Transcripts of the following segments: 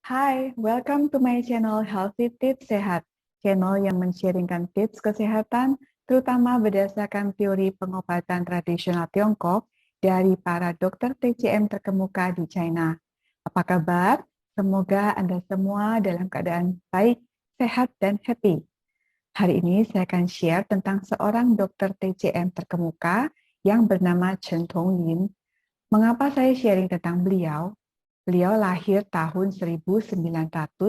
Hai, welcome to my channel Healthy Tips Sehat, channel yang men-sharingkan tips kesehatan, terutama berdasarkan teori pengobatan tradisional Tiongkok dari para dokter TCM terkemuka di China. Apa kabar? Semoga Anda semua dalam keadaan baik, sehat, dan happy. Hari ini saya akan share tentang seorang dokter TCM terkemuka yang bernama Chen Tongyin. Mengapa saya sharing tentang beliau? Beliau lahir tahun 1921.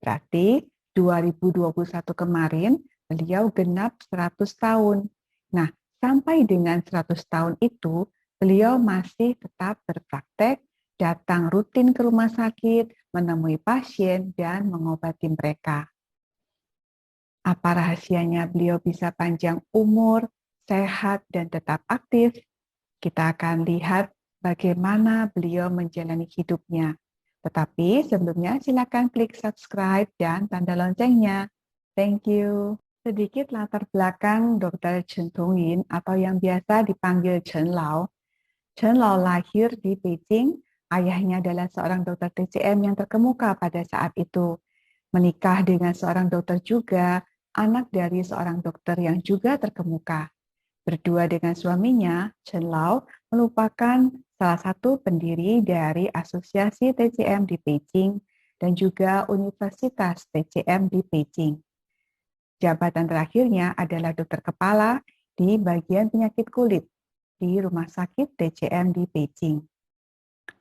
Berarti 2021 kemarin beliau genap 100 tahun. Nah, sampai dengan 100 tahun itu beliau masih tetap berpraktek, datang rutin ke rumah sakit, menemui pasien dan mengobati mereka. Apa rahasianya beliau bisa panjang umur, sehat, dan tetap aktif? Kita akan lihat bagaimana beliau menjalani hidupnya. Tetapi sebelumnya silakan klik subscribe dan tanda loncengnya. Thank you. Sedikit latar belakang Dr. Chen Tongyin atau yang biasa dipanggil Chen Lao. Chen Lao lahir di Beijing. Ayahnya adalah seorang dokter TCM yang terkemuka pada saat itu. Menikah dengan seorang dokter juga, anak dari seorang dokter yang juga terkemuka. Berdua dengan suaminya, Chen Lao merupakan salah satu pendiri dari Asosiasi TCM di Beijing dan juga Universitas TCM di Beijing. Jabatan terakhirnya adalah dokter kepala di bagian penyakit kulit di Rumah Sakit TCM di Beijing.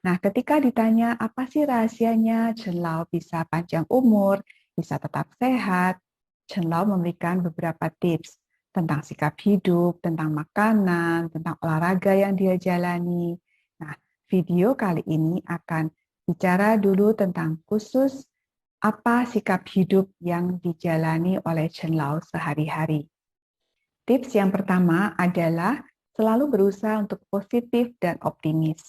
Nah, ketika ditanya apa sih rahasianya Chen Lao bisa panjang umur, bisa tetap sehat, Chen Lao memberikan beberapa tips tentang sikap hidup, tentang makanan, tentang olahraga yang dia jalani. Nah, video kali ini akan bicara dulu tentang khusus apa sikap hidup yang dijalani oleh Chen Lao sehari-hari. Tips yang pertama adalah selalu berusaha untuk positif dan optimis.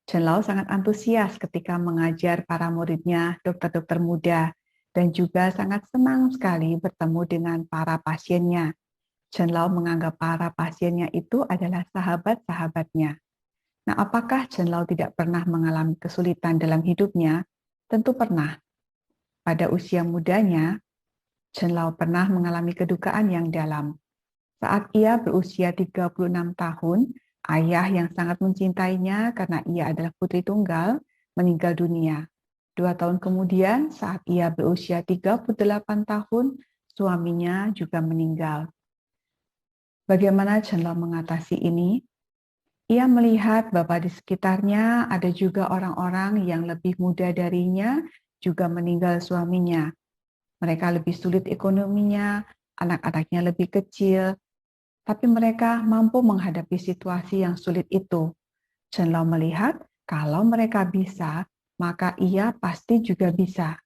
Chen Lao sangat antusias ketika mengajar para muridnya, dokter-dokter muda, dan juga sangat senang sekali bertemu dengan para pasiennya. Chen Lao menganggap para pasiennya itu adalah sahabat-sahabatnya. Nah, apakah Chen Lao tidak pernah mengalami kesulitan dalam hidupnya? Tentu pernah. Pada usia mudanya, Chen Lao pernah mengalami kedukaan yang dalam. Saat ia berusia 36 tahun, ayah yang sangat mencintainya karena ia adalah putri tunggal meninggal dunia. 2 tahun kemudian, saat ia berusia 38 tahun, suaminya juga meninggal. Bagaimana Chen Lao mengatasi ini? Ia melihat bahwa di sekitarnya ada juga orang-orang yang lebih muda darinya juga meninggal suaminya. Mereka lebih sulit ekonominya, anak-anaknya lebih kecil, tapi mereka mampu menghadapi situasi yang sulit itu. Chen Lao melihat kalau mereka bisa, maka ia pasti juga bisa.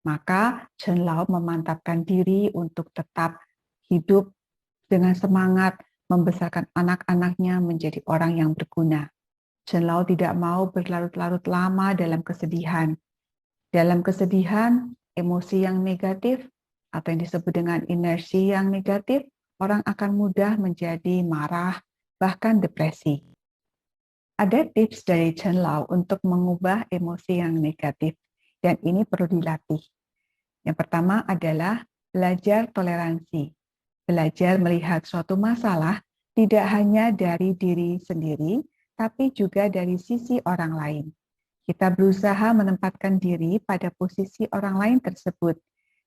Maka Chen Lao memantapkan diri untuk tetap hidup dengan semangat membesarkan anak-anaknya menjadi orang yang berguna. Chen Lao tidak mau berlarut-larut lama dalam kesedihan. Dalam kesedihan, emosi yang negatif atau yang disebut dengan inersi yang negatif, orang akan mudah menjadi marah, bahkan depresi. Ada tips dari Chen Lao untuk mengubah emosi yang negatif, dan ini perlu dilatih. Yang pertama adalah belajar toleransi. Belajar melihat suatu masalah tidak hanya dari diri sendiri, tapi juga dari sisi orang lain. Kita berusaha menempatkan diri pada posisi orang lain tersebut.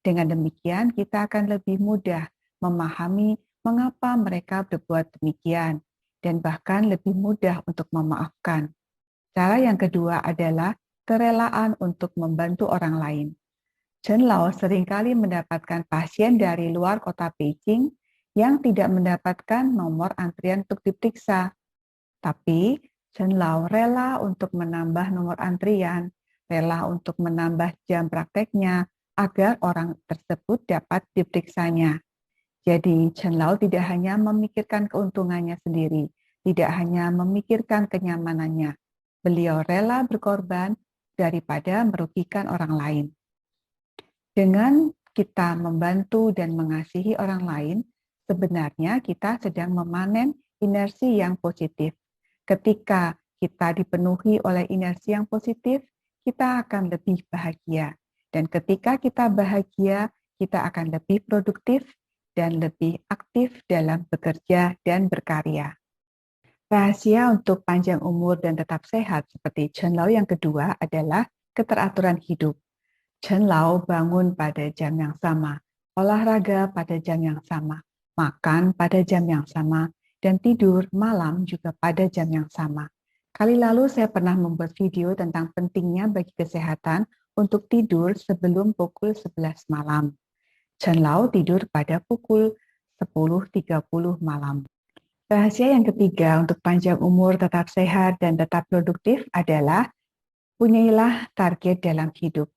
Dengan demikian, kita akan lebih mudah memahami mengapa mereka berbuat demikian, dan bahkan lebih mudah untuk memaafkan. Cara yang kedua adalah kerelaan untuk membantu orang lain. Chen Lao seringkali mendapatkan pasien dari luar kota Beijing yang tidak mendapatkan nomor antrian untuk diperiksa. Tapi Chen Lao rela untuk menambah nomor antrian, rela untuk menambah jam prakteknya agar orang tersebut dapat diperiksanya. Jadi Chen Lao tidak hanya memikirkan keuntungannya sendiri, tidak hanya memikirkan kenyamanannya. Beliau rela berkorban daripada merugikan orang lain. Dengan kita membantu dan mengasihi orang lain, sebenarnya kita sedang memanen inersi yang positif. Ketika kita dipenuhi oleh inersi yang positif, kita akan lebih bahagia. Dan ketika kita bahagia, kita akan lebih produktif dan lebih aktif dalam bekerja dan berkarya. Rahasia untuk panjang umur dan tetap sehat seperti Chen Lao yang kedua adalah keteraturan hidup. Chen Lao bangun pada jam yang sama, olahraga pada jam yang sama, makan pada jam yang sama, dan tidur malam juga pada jam yang sama. Kali lalu saya pernah membuat video tentang pentingnya bagi kesehatan untuk tidur sebelum pukul 11 malam. Chen Lao tidur pada pukul 10.30 malam. Rahasia yang ketiga untuk panjang umur, tetap sehat, dan tetap produktif adalah punyailah target dalam hidup.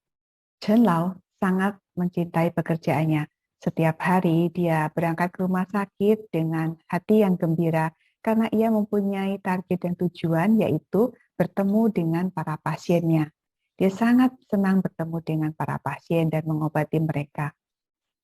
Chen Lao sangat mencintai pekerjaannya. Setiap hari dia berangkat ke rumah sakit dengan hati yang gembira karena ia mempunyai target dan tujuan, yaitu bertemu dengan para pasiennya. Dia sangat senang bertemu dengan para pasien dan mengobati mereka.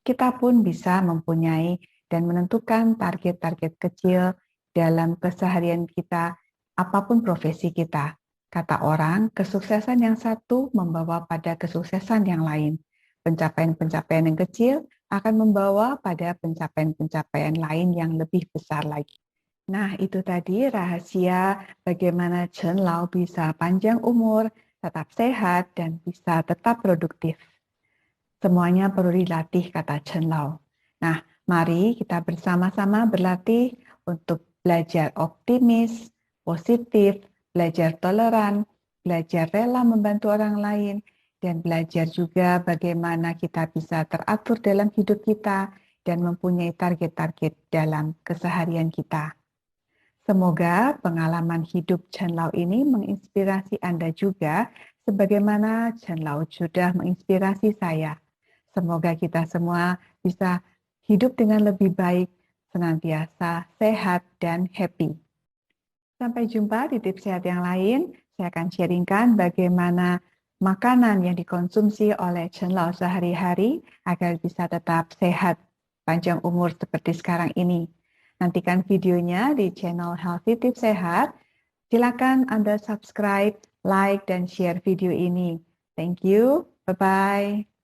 Kita pun bisa mempunyai dan menentukan target-target kecil dalam keseharian kita, apapun profesi kita. Kata orang, kesuksesan yang satu membawa pada kesuksesan yang lain. Pencapaian-pencapaian yang kecil akan membawa pada pencapaian-pencapaian lain yang lebih besar lagi. Nah, itu tadi rahasia bagaimana Chen Lao bisa panjang umur, tetap sehat, dan bisa tetap produktif. Semuanya perlu dilatih, kata Chen Lao. Nah, mari kita bersama-sama berlatih untuk belajar optimis, positif, belajar toleran, belajar rela membantu orang lain, dan belajar juga bagaimana kita bisa teratur dalam hidup kita dan mempunyai target-target dalam keseharian kita. Semoga pengalaman hidup Chen Lao ini menginspirasi Anda juga, sebagaimana Chen Lao sudah menginspirasi saya. Semoga kita semua bisa hidup dengan lebih baik, senantiasa sehat dan happy. Sampai jumpa di tips sehat yang lain. Saya akan sharingkan bagaimana makanan yang dikonsumsi oleh Chen Lao sehari-hari agar bisa tetap sehat panjang umur seperti sekarang ini. Nantikan videonya di channel Healthy Tips Sehat. Silakan Anda subscribe, like, dan share video ini. Thank you. Bye-bye.